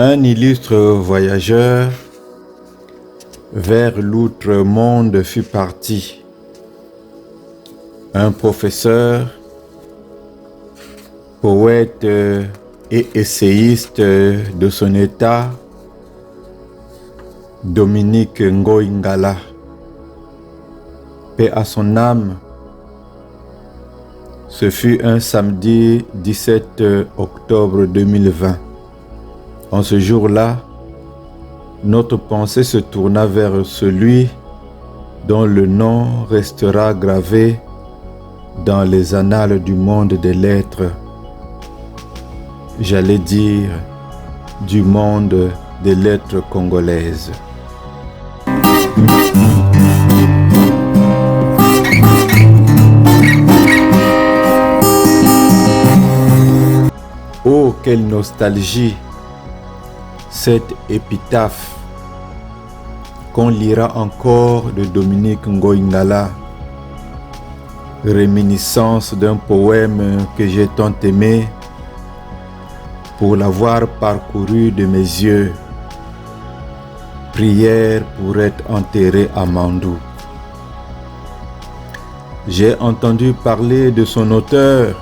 Un illustre voyageur vers l'outre-monde fut parti. Un professeur, poète et essayiste de son état, Dominique Ngoï-Ngala, paix à son âme. Ce fut un samedi 17 octobre 2020. En ce jour-là, notre pensée se tourna vers celui dont le nom restera gravé dans les annales du monde des lettres. J'allais dire du monde des lettres congolaises. Oh, quelle nostalgie! Cette épitaphe qu'on lira encore de Dominique Ngoï-Ngala, réminiscence d'un poème que j'ai tant aimé pour l'avoir parcouru de mes yeux. Prière pour être enterré à Mandou. J'ai entendu parler de son auteur,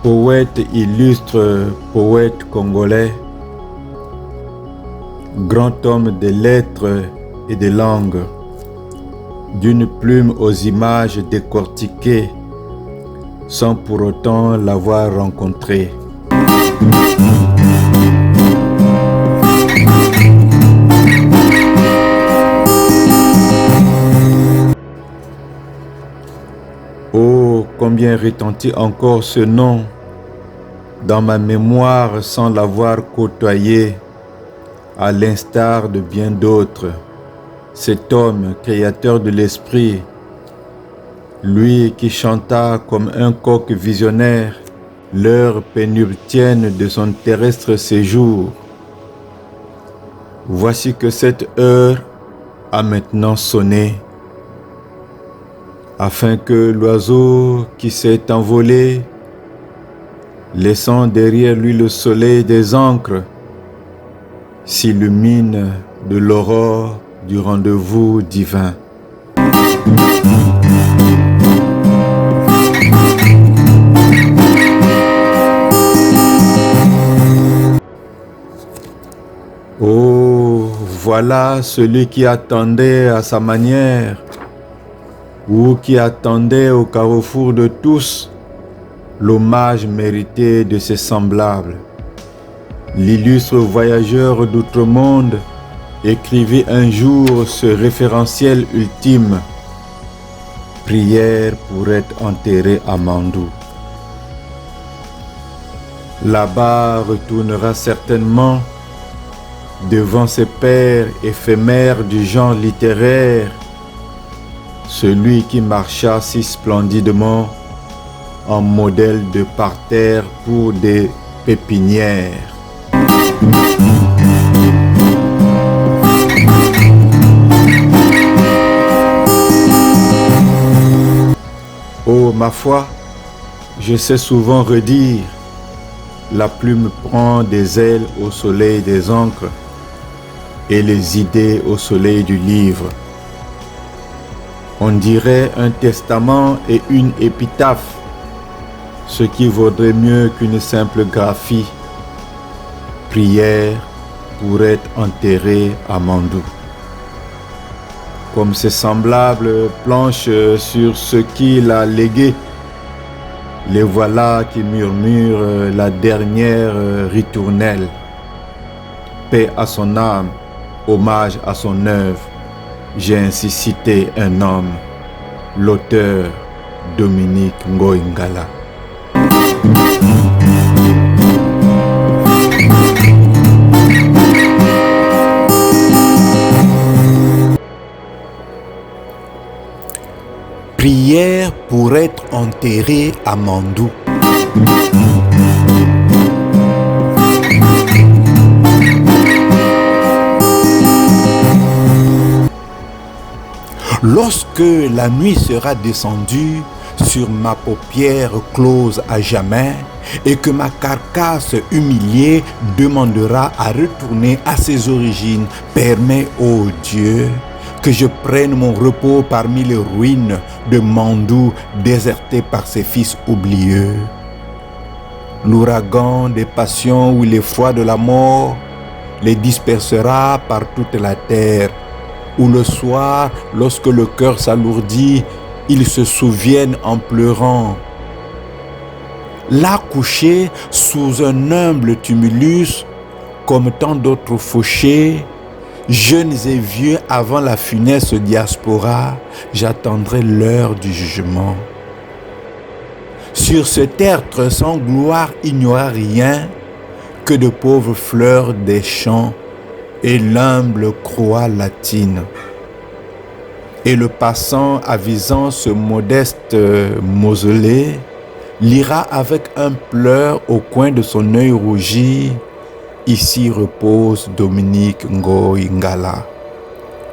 poète illustre, poète congolais, grand homme des lettres et des langues, d'une plume aux images décortiquées, sans pour autant l'avoir rencontré. Oh, combien retentit encore ce nom dans ma mémoire sans l'avoir côtoyé, à l'instar de bien d'autres. Cet homme, créateur de l'esprit, lui qui chanta comme un coq visionnaire l'heure pénurtienne de son terrestre séjour. Voici que cette heure a maintenant sonné, afin que l'oiseau qui s'est envolé, laissant derrière lui le soleil des ancres, s'illumine de l'aurore du rendez-vous divin. Oh, voilà celui qui attendait à sa manière, ou qui attendait au carrefour de tous l'hommage mérité de ses semblables. L'illustre voyageur d'outre-monde écrivit un jour ce référentiel ultime: prière pour être enterré à Mandou. Là-bas retournera certainement devant ses pairs éphémères du genre littéraire, celui qui marcha si splendidement en modèle de parterre pour des pépinières. Oh, ma foi, je sais souvent redire, la plume prend des ailes au soleil des encres et les idées au soleil du livre. On dirait un testament et une épitaphe, ce qui vaudrait mieux qu'une simple graphie. Prière pour être enterré à Mandou. Comme ses semblables planchent sur ce qu'il a légué, les voilà qui murmurent la dernière ritournelle. Paix à son âme, hommage à son œuvre. J'ai ainsi cité un homme, l'auteur Dominique Ngoï-Ngala. Prière pour être enterré à Mandou. Lorsque la nuit sera descendue sur ma paupière close à jamais, et que ma carcasse humiliée demandera à retourner à ses origines. Permets, ô Dieu, que je prenne mon repos parmi les ruines de Mandou déserté par ses fils oublieux. L'ouragan des passions ou l'effroi de la mort les dispersera par toute la terre, où le soir, lorsque le cœur s'alourdit, ils se souviennent en pleurant. Là couché sous un humble tumulus, comme tant d'autres fauchés, jeunes et vieux avant la funeste diaspora, j'attendrai l'heure du jugement. Sur ce tertre sans gloire, il n'y aura rien que de pauvres fleurs des champs et l'humble croix latine. Et le passant avisant ce modeste mausolée lira avec un pleur au coin de son œil rougi: ici repose Dominique Ngoï Ngala,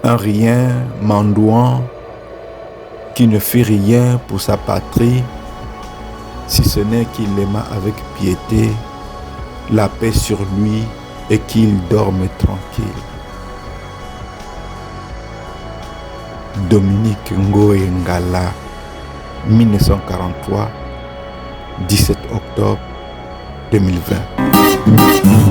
un rien mandouan qui ne fit rien pour sa patrie, si ce n'est qu'il l'aima avec piété, la paix sur lui et qu'il dorme tranquille. Dominique Ngoï Ngala, 1943, 17 octobre 2020.